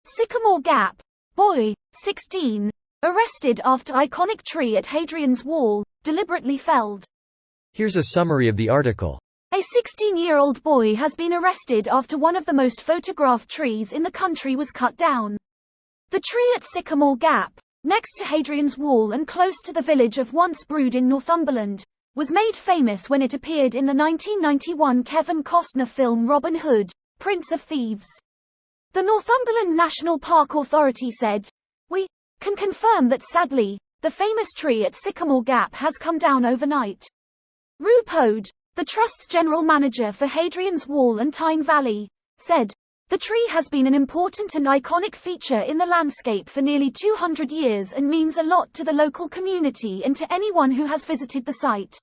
Sycamore Gap. Boy, 16. Arrested after iconic tree at Hadrian's Wall, deliberately felled. Here's a summary of the article. A 16-year-old boy has been arrested after one of the most photographed trees in the country was cut down. The tree at Sycamore Gap, next to Hadrian's Wall and close to the village of Once Brood in Northumberland, was made famous when it appeared in the 1991 Kevin Costner film Robin Hood, Prince of Thieves. The Northumberland National Park Authority said, "We can confirm that sadly, the famous tree at Sycamore Gap has come down overnight." Rue Pode, the Trust's general manager for Hadrian's Wall and Tyne Valley, said, "The tree has been an important and iconic feature in the landscape for nearly 200 years and means a lot to the local community and to anyone who has visited the site."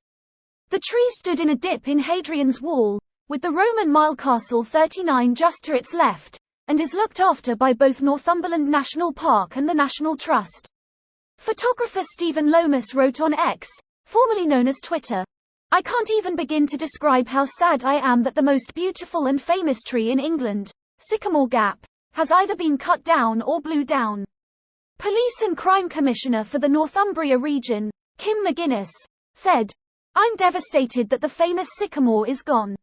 The tree stood in a dip in Hadrian's Wall, with the Roman Mile Castle 39 just to its left, and is looked after by both Northumberland National Park and the National Trust. Photographer Stephen Lomas wrote on X, formerly known as Twitter, "I can't even begin to describe how sad I am that the most beautiful and famous tree in England, Sycamore Gap, has either been cut down or blew down." Police and Crime Commissioner for the Northumbria region, Kim McGuinness, said, "I'm devastated that the famous sycamore is gone.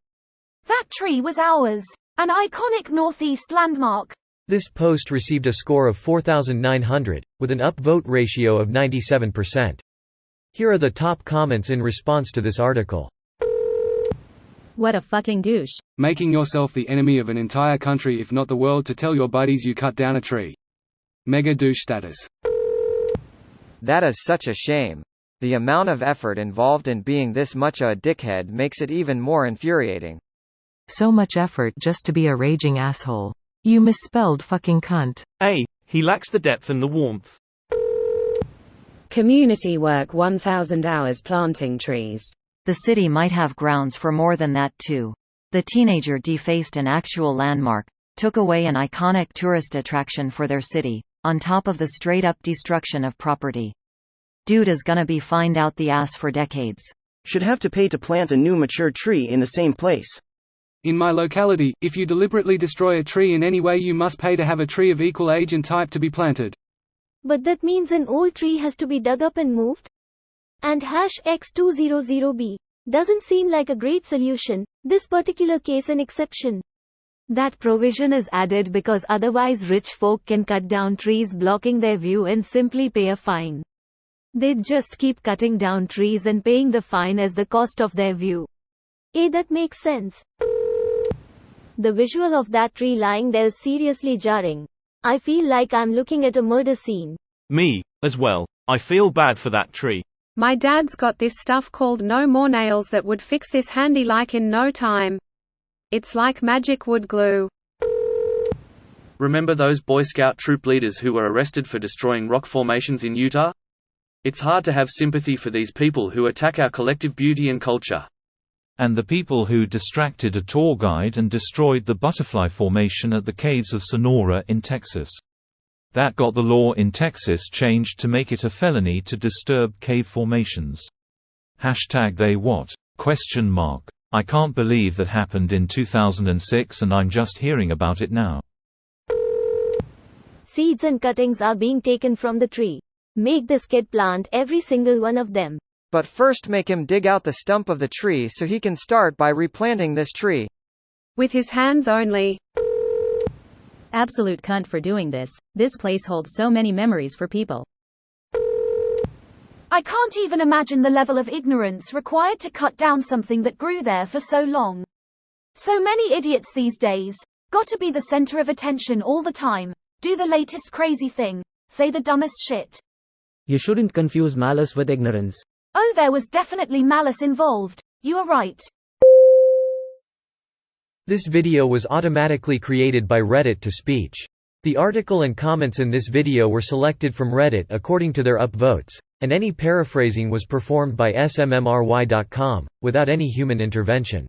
That tree was ours, an iconic Northeast landmark." This post received a score of 4,900, with an upvote ratio of 97%. Here are the top comments in response to this article. What a fucking douche. Making yourself the enemy of an entire country if not the world to tell your buddies you cut down a tree. Mega douche status. That is such a shame. The amount of effort involved in being this much a dickhead makes it even more infuriating. So much effort just to be a raging asshole. You misspelled fucking cunt. He lacks the depth and the warmth. Community work 1,000 hours planting trees. The city might have grounds for more than that too. The teenager defaced an actual landmark, took away an iconic tourist attraction for their city, on top of the straight-up destruction of property. Dude is gonna be fined out the ass for decades. Should have to pay to plant a new mature tree in the same place. In my locality, if you deliberately destroy a tree in any way you must pay to have a tree of equal age and type to be planted. But that means an old tree has to be dug up and moved? And #X200B. Doesn't seem like a great solution, this particular case an exception. That provision is added because otherwise rich folk can cut down trees blocking their view and simply pay a fine. They'd just keep cutting down trees and paying the fine as the cost of their view. That makes sense. The visual of that tree lying there is seriously jarring. I feel like I'm looking at a murder scene. Me, as well. I feel bad for that tree. My dad's got this stuff called No More Nails that would fix this handy like in no time. It's like magic wood glue. Remember those Boy Scout troop leaders who were arrested for destroying rock formations in Utah? It's hard to have sympathy for these people who attack our collective beauty and culture. And the people who distracted a tour guide and destroyed the butterfly formation at the caves of Sonora in Texas. That got the law in Texas changed to make it a felony to disturb cave formations. #they what? I can't believe that happened in 2006 and I'm just hearing about it now. Seeds and cuttings are being taken from the tree. Make this kid plant every single one of them. But first make him dig out the stump of the tree so he can start by replanting this tree. With his hands only. Absolute cunt for doing this. This place holds so many memories for people. I can't even imagine the level of ignorance required to cut down something that grew there for so long. So many idiots these days. Got to be the center of attention all the time. Do the latest crazy thing. Say the dumbest shit. You shouldn't confuse malice with ignorance. Oh, there was definitely malice involved. You are right. This video was automatically created by Reddit to speech. The article and comments in this video were selected from Reddit according to their upvotes, and any paraphrasing was performed by smmry.com, without any human intervention.